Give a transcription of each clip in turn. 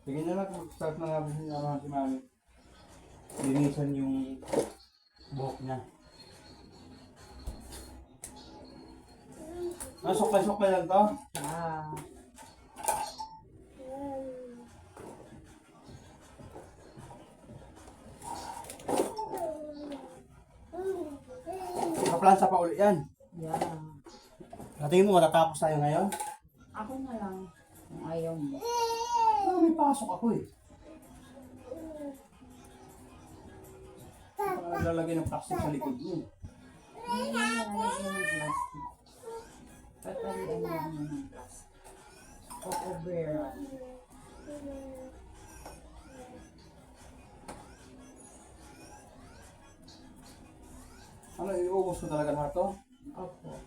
Sige na lang, start na natin si Mami. Linisan yung buhok niya. Suklay-suklay lang to? Ah. Kaplansa pa ulit yan. Yeah. Natingin mo, matatapos tayo ngayon? Ako na lang. Kung ayaw mo. May pasok ako eh. Lalagay ng plastic sa likod mo. Hindi na nalagyan ng plastic. Tatalian lang mo ng plastic. Cocoberra. Ano, iubos ko talaga lahat to? Opo.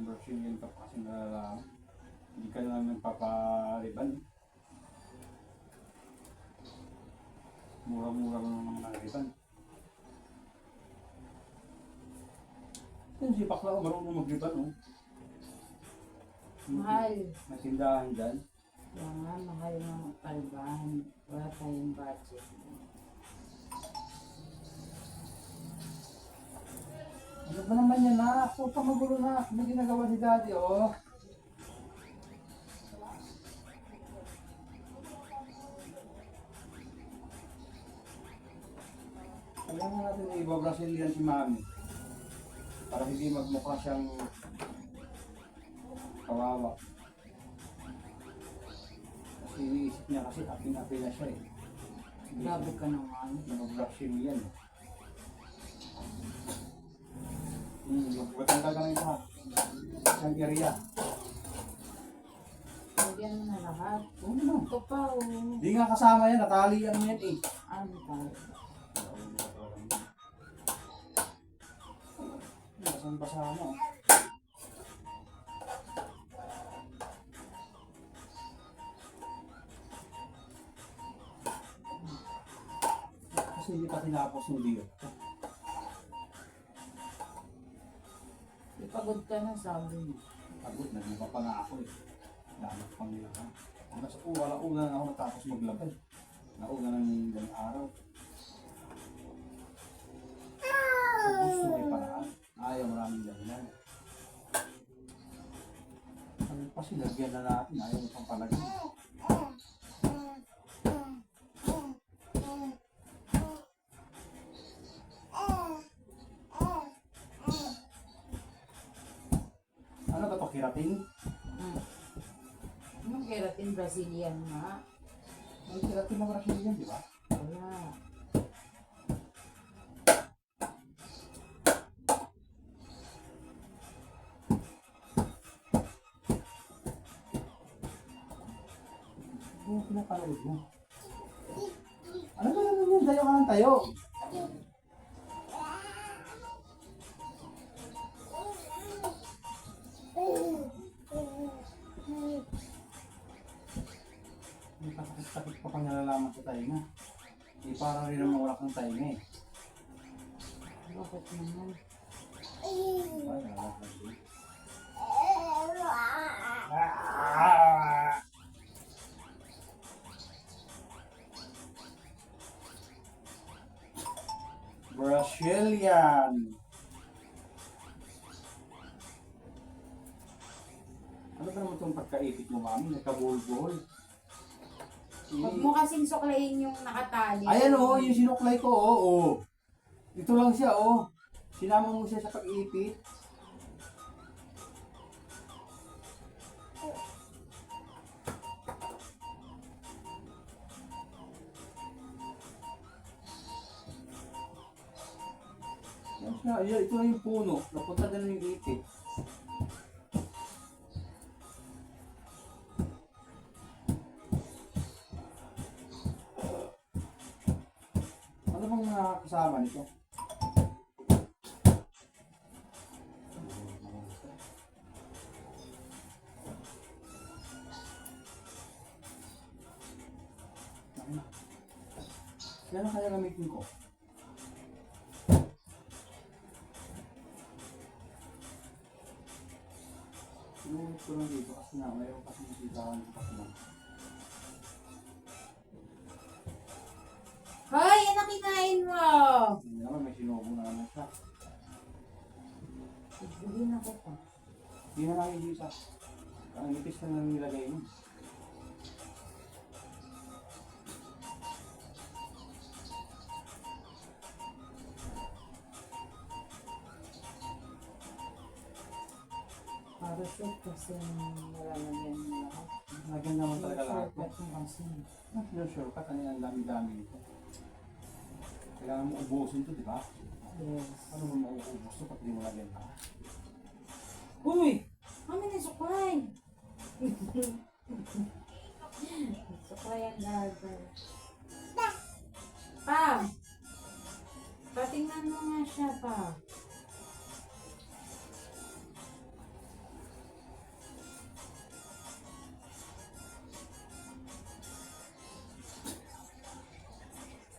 Brazilian ka pa kasi nalalaman. Hindi ka naman papariban. Mura-mura lang naman ang riban. Yung sipak lang, marunong mag-riban, oh. Mahal. May tindahan dyan. Kaya nga, mahal ng kalbahan. Wala tayong budget. Ano ba naman yan, na? Huwag ka magulo na. May ginagawa si Daddy, oh. Kailangan natin iba-Brazilian si Mami. Para hindi magmukha siyang kawawa. Kasi iniisip niya kasi api-api na siya eh. Grabe ka naman. Brazilian. Magbatanggal ka na isa. Isang area. Lagyan mo na lahat. Oo naman. Ito pa, oh. Hindi nga kasama yan, natali yan yan eh. Ano tayo? Basan-basa mo. Kasi hindi pa tinapos ng deal. Ipagod ka na, sabi mo. Pagod, nag-iba pa nga ako eh. Dapat pang nila ka. Hanggang sa una na ako natapos maglabay. Nauna ng ilang araw. Gusto may paraan. Ayaw maraming ganyan. Ano pa sinagyan na natin, ayaw mo pang palagyan. Ano ba ito, keratin? Anong keratin Brazilian nga? May keratin na Brazilian, di ba? Wala. Oo, pinapanood mo. Ano ba naman yun? Tayo ka ng tayo. May pasakit pa pang nalalaman sa tayo na. Di parang rin naman wala kang tayo na eh. Bakit naman? Ay, nalalaman din. Brazilian. Ano ba naman itong pagkaipit mo, Mami? Nagkabuhol-buhol. Huwag mo kasing suklayin yung nakatali. Ayan o, yung sinuklay ko, oo. Ito lang siya, oh. Sinama mo siya sa pag-ipit. Yan siya, ayan, ito lang yung puno. Napunta din yung ipit. Ano bang nakakasama nito? Yan ang kaya gamitin ko. Sinulit ko lang dito kasi nga mayroon kasi nasitaan ko kasi lang. Hoy, yan ang kinain mo! Hindi naman may sinubo na naman siya. Ibigin ako pa. Hindi na lang yung isa. Ang nipis na lang nilagay mo. Para shoot kasi wala na yan lahat. Lagyan naman talaga lahat. Shortcut mo kasi. Yung shortcut, ano yan, ang dami-dami nito. Kailangan mo ubusin ito, di ba? Yes. Ano mo mauubos ito pag di mo lagyan pa? Uy! Kami na suklay! Suklay ang garter. Pa! Patingnan mo nga siya pa.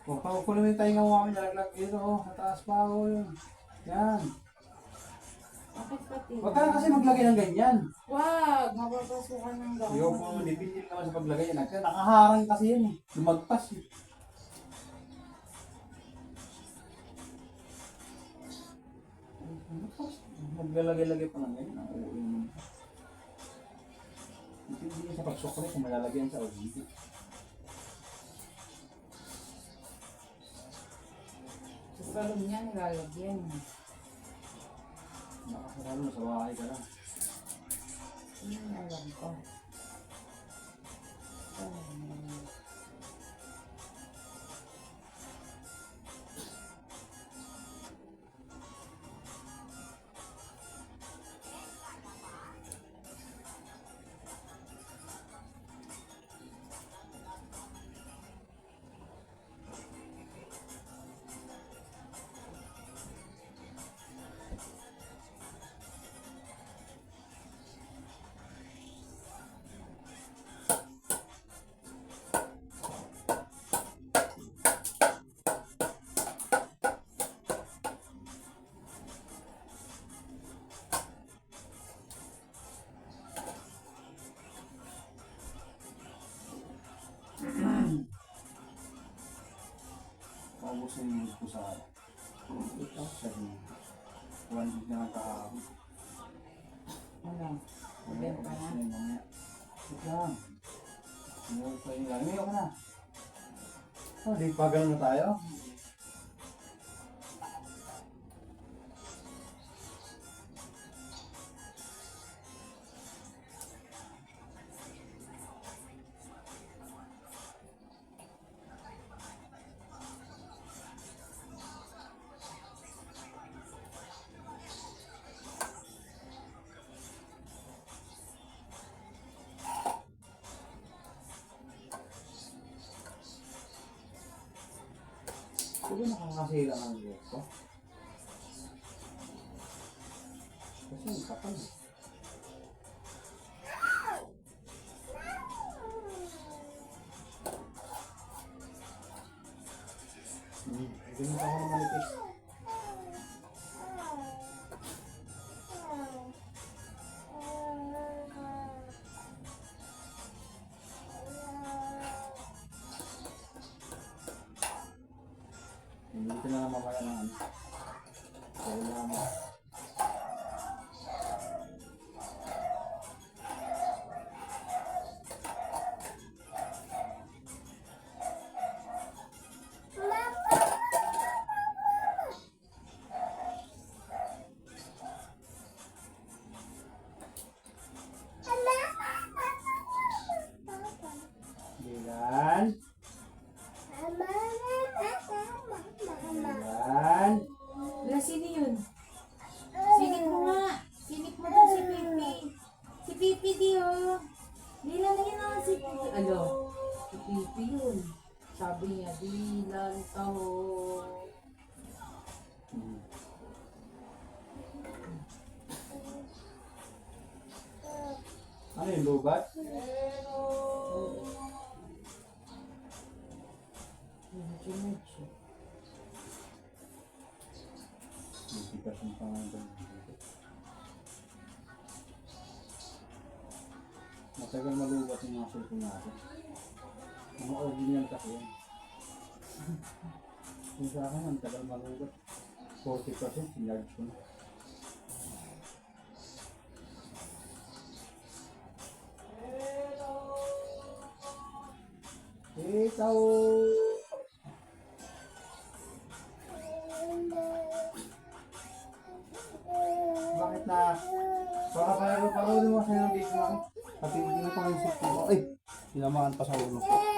Huwag pa ko naman tayo nga kami nalaglag dito, oh. Sa taas pa ako yun. Yan. Bakit pati? Huwag ka na kasi maglagay ng ganyan. Wag! Mapapasukan ng gamot. Ayaw po, dipindin naman sa paglagay yan. Nakaharang kasi yan eh. Lumagpas eh. Maglalagay-lagay pa ng ganyan. Ang uwi mo. Hindi sa pagsukli kung malalagyan sa ulit. Sa salon niya, nilalagyan. Nakasaralo sa bahay ka lang. Ano yung alam ko? Paubusin yung mood ko sa ito. Sabi, 1 week na lang kahapon. Ano? Benta na? Paubusin yung mamaya. Wait lang. Umuwi pa yung lang. Umiyak ka na. Oh, di pa ganun na tayo. Siguro nakakasira ng buhok ko. Kasi ang kapal. Ganun ako na malipis. Hindi ko na lang mamaya ng ano. Kailangan. Bilan. Bilan. Wala, sino yun? Sinip mo nga. Sinip mo daw si Pipi. Si Pipi di oh. Nilalagyan naman si Pipi. Alo, si Pipi yun. Sabi niya, bilang taho. Ano yung lubat? Medyo Pinudyo. 50% pa nga doon. Matagal malubat yung mga sulpo natin. Mga original kasi yan. Yung sa akin, ang tagal malubat. 40% sinarge ko na. Ikaw! Bakit na? Baka kaya ko pa rin mo sa'yo ng video mo. Pati hindi na pa yung sulpo ko. Ay! Sinamahan pa sa ulo ko.